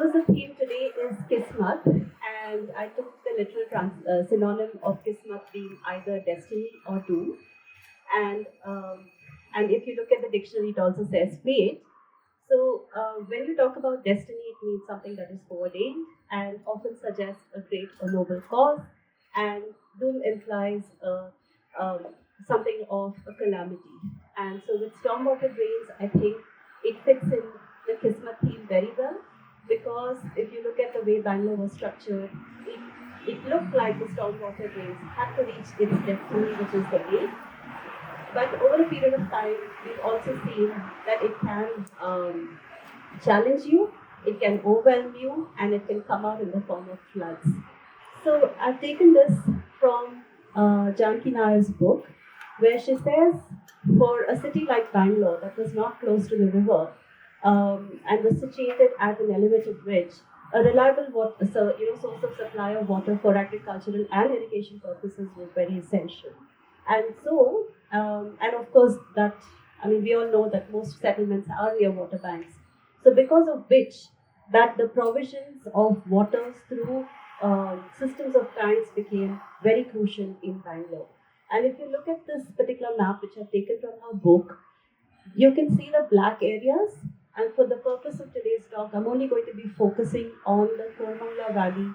because the theme today is Kismat, and I took the literal synonym of Kismat being either destiny or doom. And if you look at the dictionary, it also says fate. So when you talk about destiny, it means something that is foreordained and often suggests a great or noble cause, and doom implies something of a calamity. And so with stormwater drains, I think it fits in the Kismet theme very well, because if you look at the way Bangalore was structured, it looked like the stormwater drains had to reach its destiny, which is the lake. But over a period of time, we've also seen that it can challenge you, it can overwhelm you, and it can come out in the form of floods. So I've taken this from Janki Nair's book, where she says, for a city like Bangalore that was not close to the river and was situated at an elevated ridge, a reliable source of supply of water for agricultural and irrigation purposes was very essential. And so, and of course, we all know that most settlements are near water banks. So, because of which, that the provisions of waters through systems of tanks became very crucial in Bangalore. And if you look at this particular map, which I've taken from her book, you can see the black areas. And for the purpose of today's talk, I'm only going to be focusing on the Kormangla Valley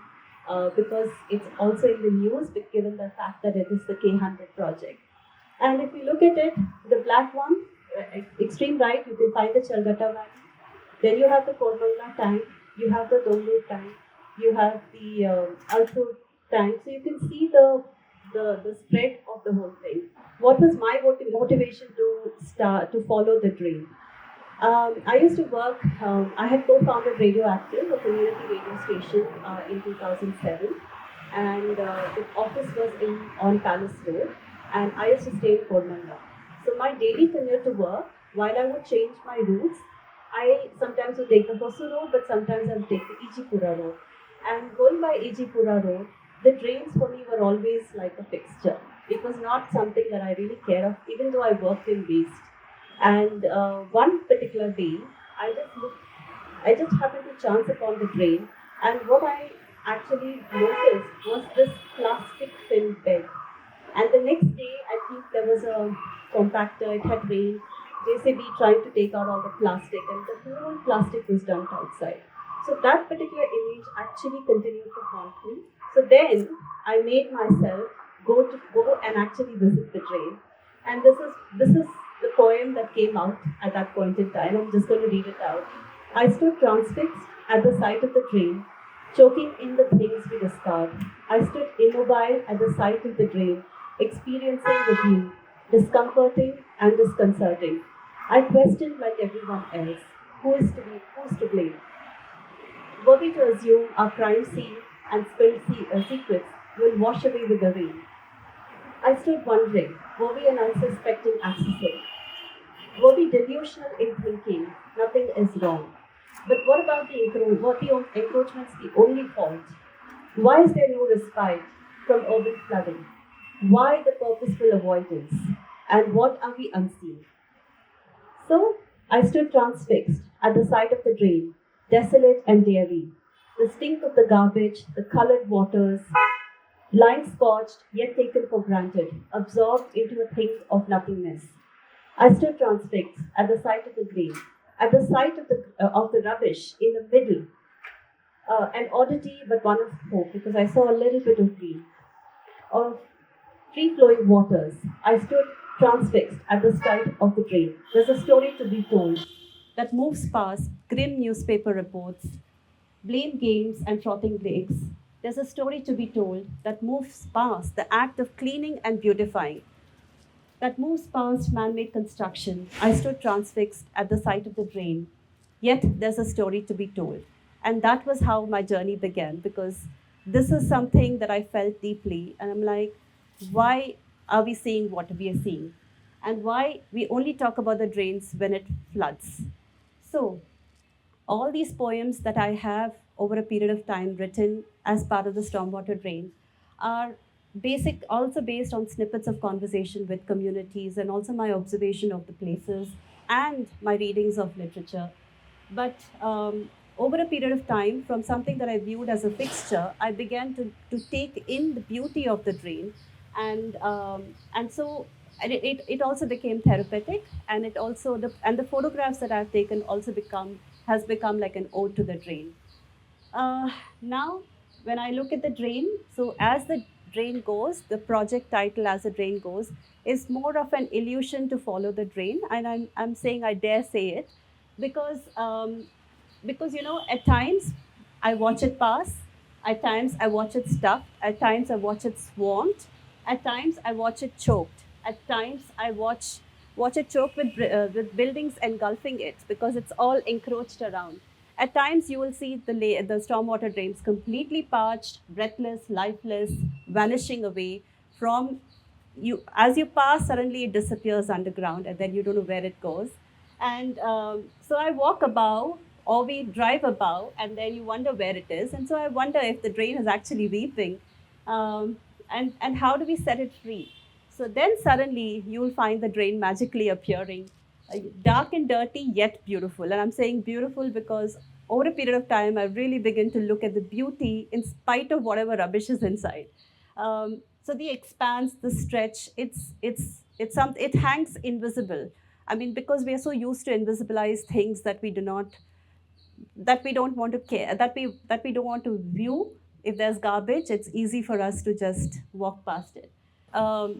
because it's also in the news, given the fact that it is the K100 project. And if you look at it, the black one, extreme right, you can find the Chalgata Valley. Then you have the Kormangla tank, you have the Donglur tank, you have the Althur tank. So you can see the spread of the whole thing. What was my motivation to follow the dream? I used to work, I had co-founded Radioactive, a community radio station in 2007, and the office was on Palace Road, and I used to stay in Kormangla. So my daily commute to work, while I would change my routes, I sometimes would take the Hosu Road, but sometimes I would take the Ijipura Road. And going by Ijipura Road, the drains for me were always like a fixture. It was not something that I really cared of, even though I worked in waste. And one particular day, I just happened to chance upon the drain, and what I actually noticed was this plastic filled bed. And the next day, I think there was a compactor, it had rained, JCB trying to take out all the plastic, and the whole plastic was dumped outside. So that particular image actually continued to haunt me. So then I made myself go and actually visit the drain. And this is the poem that came out at that point in time. I'm just going to read it out. I stood transfixed at the sight of the drain, choking in the things we discard. I stood immobile at the sight of the drain, experiencing the view, discomforting and disconcerting. I questioned like everyone else, who's to blame? Were we to assume our crime scene and spilled secrets will wash away with the rain? I stood wondering, were we an unsuspecting accessory? Were we delusional in thinking nothing is wrong? But what about the encroachments the only fault? Why is there no respite from urban flooding? Why the purposeful avoidance? And what are we unseen? So I stood transfixed at the sight of the drain, desolate and dreary. The stink of the garbage, the colored waters, lying scorched yet taken for granted, absorbed into a thing of nothingness. I stood transfixed at the sight of the drain, at the sight of the rubbish in the middle, an oddity but one of hope, because I saw a little bit of green, of free-flowing waters. I stood transfixed at the sight of the drain. There's a story to be told that moves past grim newspaper reports, blame games and frothing lakes. There's a story to be told that moves past the act of cleaning and beautifying, that moves past man-made construction. I stood transfixed at the sight of the drain. Yet there's a story to be told. And that was how my journey began, because this is something that I felt deeply. And I'm like, why are we seeing what we are seeing? And why we only talk about the drains when it floods? So, all these poems that I have over a period of time written as part of the stormwater drain are also based on snippets of conversation with communities and also my observation of the places and my readings of literature. But over a period of time, from something that I viewed as a fixture, I began to take in the beauty of the drain, and so it also became therapeutic, and it also the photographs that I've taken also become like an ode to the drain. Now, when I look at the drain, so as the drain goes, the project title as the drain goes is more of an illusion to follow the drain, and I'm saying I dare say it because at times I watch it pass, at times I watch it stuffed, at times I watch it swamped, at times I watch it choked, at times I watch it choked with buildings engulfing it because it's all encroached around. At times, you will see the stormwater drains completely parched, breathless, lifeless, vanishing away from you. As you pass, suddenly it disappears underground, and then you don't know where it goes. And so I walk above, or we drive above, and then you wonder where it is. And so I wonder if the drain is actually weeping, and how do we set it free? So then suddenly you'll find the drain magically appearing, dark and dirty yet beautiful. And I'm saying beautiful because over a period of time, I really begin to look at the beauty in spite of whatever rubbish is inside. So the expanse, the stretch, it hangs invisible. I mean, because we are so used to invisibilize things that we don't want to care, that we don't want to view. If there's garbage, it's easy for us to just walk past it. So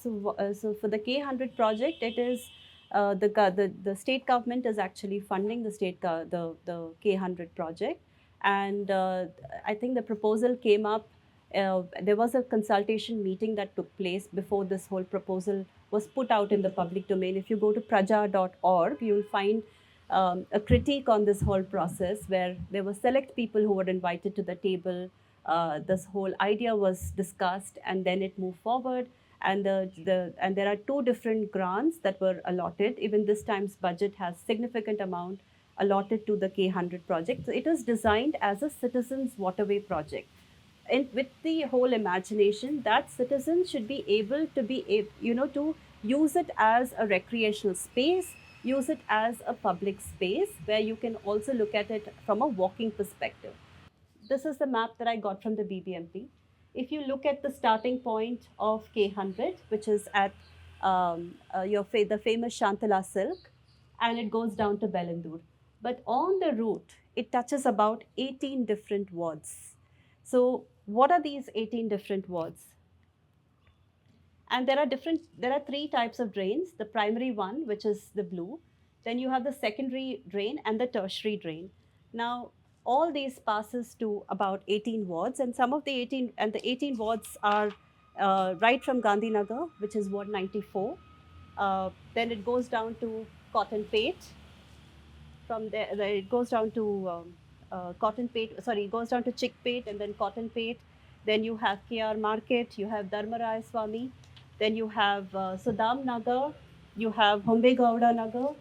for the K100 project, it is the state government is actually funding the K100 project, and I think the proposal came up. There was a consultation meeting that took place before this whole proposal was put out in the public domain. If you go to praja.org, you will find a critique on this whole process where there were select people who were invited to the table. This whole idea was discussed, and then it moved forward. And and there are two different grants that were allotted. Even this time's budget has significant amount allotted to the K100 project. So it was designed as a citizens waterway project, and with the whole imagination that citizens should be able to to use it as a recreational space, use it as a public space where you can also look at it from a walking perspective. This is the map that I got from the BBMP. If you look at the starting point of K100, which is at the famous Shantala Silk, and it goes down to Belandur. But on the route, it touches about 18 different wards. So, what are these 18 different wards? And there are three types of drains. The primary one, which is the blue, then you have the secondary drain and the tertiary drain. Now, all these passes to about 18 wards, and some of the 18 wards are right from Gandhinagar, which is ward 94. Then it goes down to Cotton Pate. From there, it goes down to Cotton Pate. Sorry, it goes down to Chickpate and then Cotton Pate. Then you have KR Market. You have Dharmaraya Swami. Then you have Sudam Nagar. You have Humbe Gowda Nagar.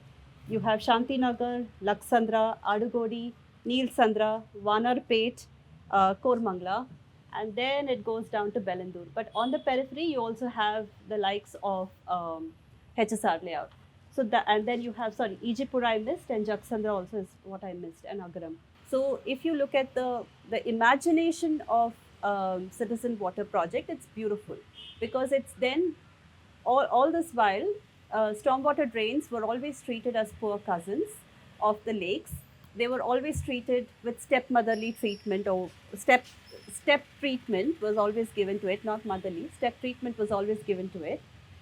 You have Shanti Nagar, Laksandra, Adugodi, Neel Sandra, Vanarpet, Kormangla, and then it goes down to Belandur. But on the periphery, you also have the likes of HSR layout. So that, and then you have, sorry, Ejipura I missed, and Jaksandra also is what I missed, and Agaram. So if you look at the imagination of Citizen Water Project, it's beautiful because it's then all this while stormwater drains were always treated as poor cousins of the lakes. They were always treated with stepmotherly treatment, or step treatment was always given to it, not motherly. Step treatment was always given to it.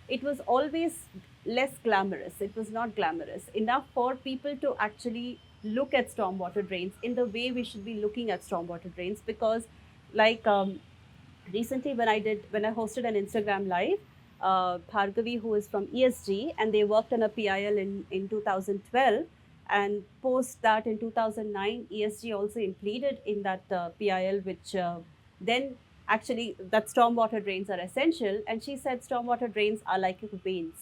It was always less glamorous. It was not glamorous enough for people to actually look at stormwater drains in the way we should be looking at stormwater drains. Because, like recently, when I hosted an Instagram live, Bhargavi, who is from ESG, and they worked on a PIL in 2012. And post that in 2009, ESG also pleaded in that PIL, which then actually that stormwater drains are essential. And she said stormwater drains are like veins,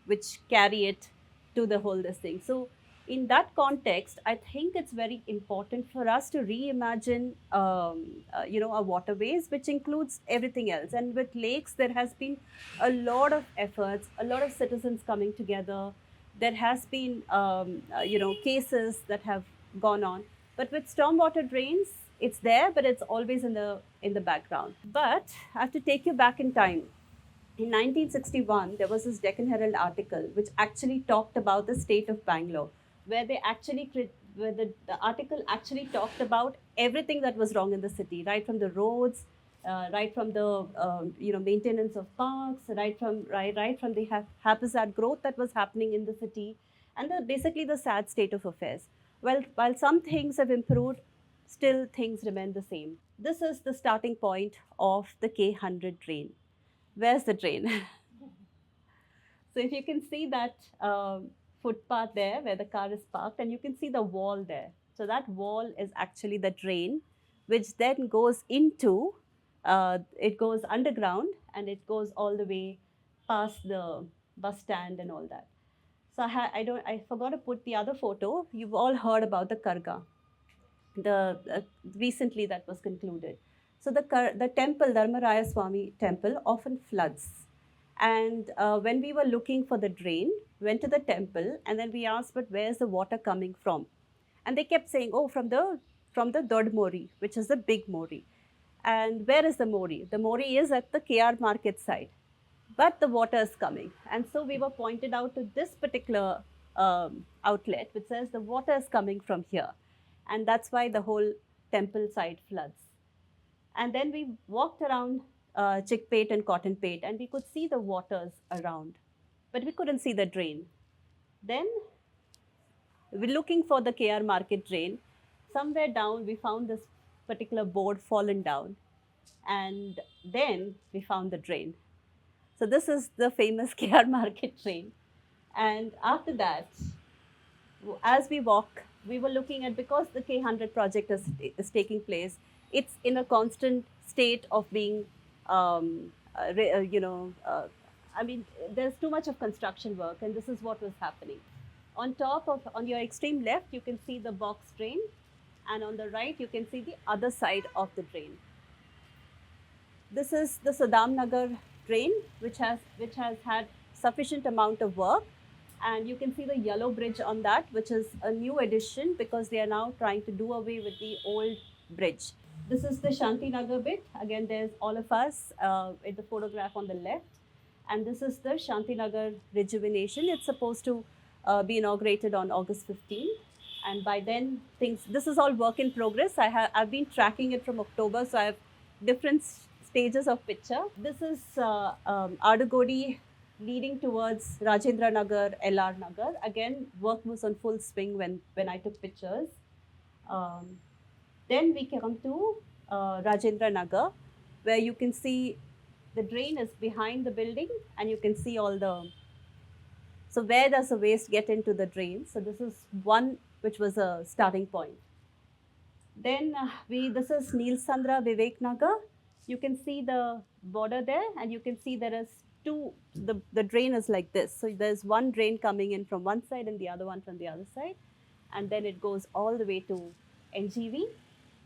which carry it to the whole this thing. So in that context, I think it's very important for us to reimagine, our waterways, which includes everything else. And with lakes, there has been a lot of efforts, a lot of citizens coming together. There has been, cases that have gone on. But with stormwater drains, it's there, but it's always in the background. But I have to take you back in time. In 1961, there was this Deccan Herald article which actually talked about the state of Bangalore, where they actually where the article actually talked about everything that was wrong in the city, right from the roads, right from the maintenance of parks, right from the haphazard growth that was happening in the city, and basically the sad state of affairs. Well, while some things have improved, still things remain the same. This is the starting point of the K100 drain. Where's the drain? So if you can see that footpath there where the car is parked, and you can see the wall there. So that wall is actually the drain, which then goes into, it goes underground and it goes all the way past the bus stand and all that. So I forgot to put the other photo. You've all heard about the Karga, the recently that was concluded. So the temple, Dharmaraya Swami temple, often floods. And when we were looking for the drain, went to the temple, and then we asked, but where's the water coming from? And they kept saying, oh, from the Dod Mori, which is the big Mori. And where is the Mori? The Mori is at the KR market side, but the water is coming. And so we were pointed out to this particular outlet, which says the water is coming from here. And that's why the whole temple side floods. And then we walked around Chickpet and Cottonpet, and we could see the waters around, but we couldn't see the drain. Then we're looking for the KR market drain. Somewhere down, we found this particular board fallen down, and then we found the drain. So this is the famous KR market drain. And after that, as we walk, we were looking at, because the K100 project is taking place, it's in a constant state of being, I mean, there's too much of construction work, and this is what was happening. On your extreme left, you can see the box drain, and on the right, you can see the other side of the drain. This is the Sadam Nagar drain, which has had sufficient amount of work, and you can see the yellow bridge on that, which is a new addition because they are now trying to do away with the old bridge. This is the Shanti Nagar bit. Again, there's all of us in the photograph on the left, and this is the Shanti Nagar rejuvenation. It's supposed to be inaugurated on August 15, and by then this is all work in progress. I've been tracking it from October, so I have different stages of picture. This is Adugodi leading towards Rajendra Nagar, LR Nagar. Again, work was on full swing when I took pictures. Then we come to Rajendra Nagar, where you can see the drain is behind the building, and you can see all the. So where does the waste get into the drain? So this is one which was a starting point. Then this is Neel Sandra Vivek Nagar. You can see the border there, and you can see there is two. The drain is like this. So there's one drain coming in from one side and the other one from the other side, and then it goes all the way to NGV.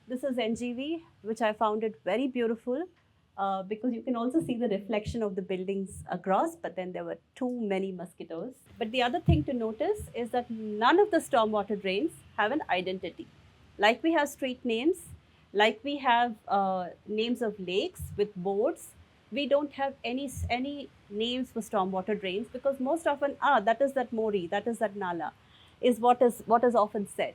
This is NGV, which I found it very beautiful because you can also see the reflection of the buildings across, but then there were too many mosquitoes. But the other thing to notice is that none of the stormwater drains have an identity. Like we have street names, like we have names of lakes with boards, we don't have any names for stormwater drains, because most often, that is that Mori, that is that Nala, is what is often said.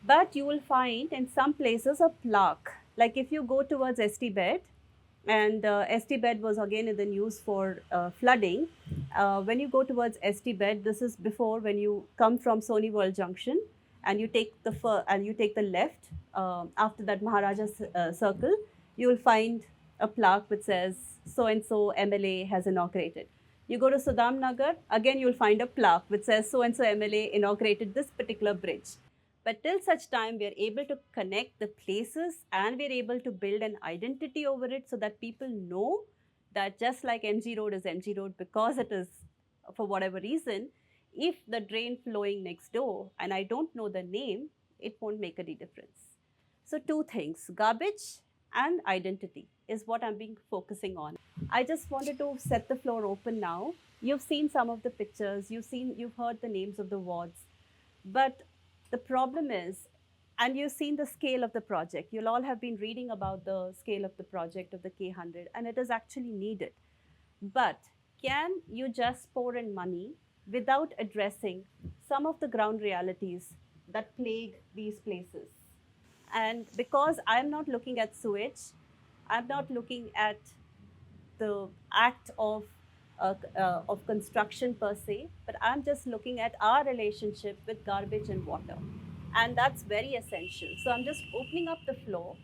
But you will find in some places a plaque. Like if you go towards ST Bed, and ST Bed was again in the news for flooding. When you go towards ST Bed, this is before, when you come from Sony World Junction, and you take the left. After that Maharaja Circle, you will find a plaque which says so and so MLA has inaugurated. You go to Sadam Nagar, again you will find a plaque which says so and so MLA inaugurated this particular bridge. But till such time we are able to connect the places, and we are able to build an identity over it, so that people know that just like MG Road is MG Road because it is, for whatever reason, if the drain flowing next door and I don't know the name, it won't make any difference. So two things, garbage and identity is what I'm being focusing on. I just wanted to set the floor open now. You've seen some of the pictures, you've heard the names of the wards, but the problem is, And you've seen the scale of the project. You'll all have been reading about the scale of the project of the K100, and it is actually needed. But can you just pour in money without addressing some of the ground realities that plague these places? And because I'm not looking at sewage, I'm not looking at the act of construction per se, but I'm just looking at our relationship with garbage and water. And that's very essential. So I'm just opening up the floor.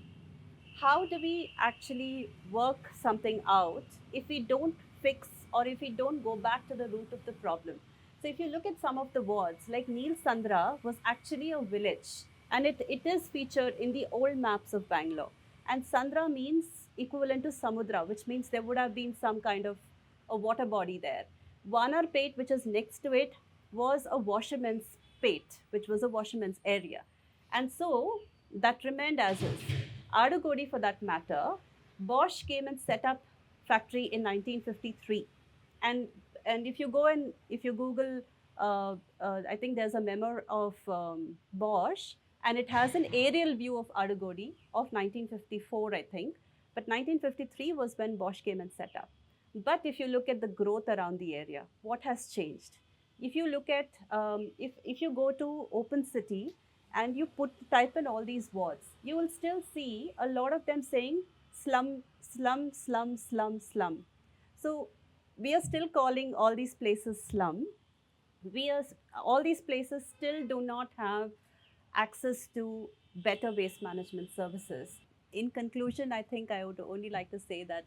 How do we actually work something out if we don't fix or if we don't go back to the root of the problem? So if you look at some of the wards, like Neel Sandra was actually a village, and it is featured in the old maps of Bangalore. And Sandra means equivalent to Samudra, which means there would have been some kind of a water body there. Wanarpet, which is next to it, was a washerman's pate, which was a washerman's area. And so that remained as is. Adugodi, for that matter, Bosch came and set up factory in 1953. And and if you go and if you Google, I think there's a memo of Bosch, and it has an aerial view of Adugodi of 1954, I think. But 1953 was when Bosch came and set up. But if you look at the growth around the area, what has changed? If you look at, if you go to Open City and you type in all these words, you will still see a lot of them saying slum, slum, slum, slum, slum. So we are still calling all these places slum. We are All these places still do not have access to better waste management services. In conclusion, I think I would only like to say that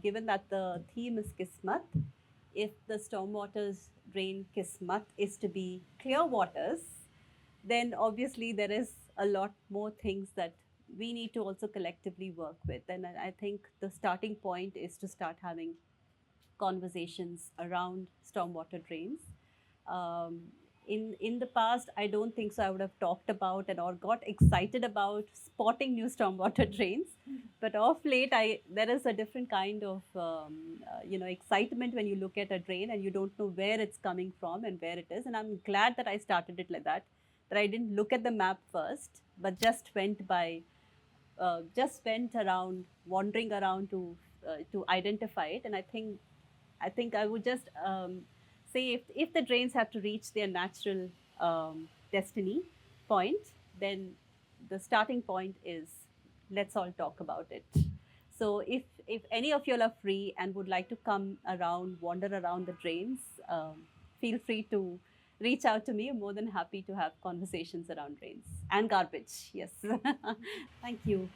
given that the theme is Kismat, if the stormwater's drain Kismat is to be clear waters, then obviously there is a lot more things that we need to also collectively work with. And I think the starting point is to start having conversations around stormwater drains. In the past, I don't think so. I would have talked about and or got excited about spotting new stormwater drains, but of late, I there is a different kind of excitement when you look at a drain and you don't know where it's coming from and where it is. And I'm glad that I started it like that. That I didn't look at the map first, but just went around, wandering around to identify it. And I think I would just say if the drains have to reach their natural destiny point, then the starting point is let's all talk about it. So if any of you all are free and would like to come around, wander around the drains, feel free to reach out to me. I'm more than happy to have conversations around drains and garbage. Yes. Thank you.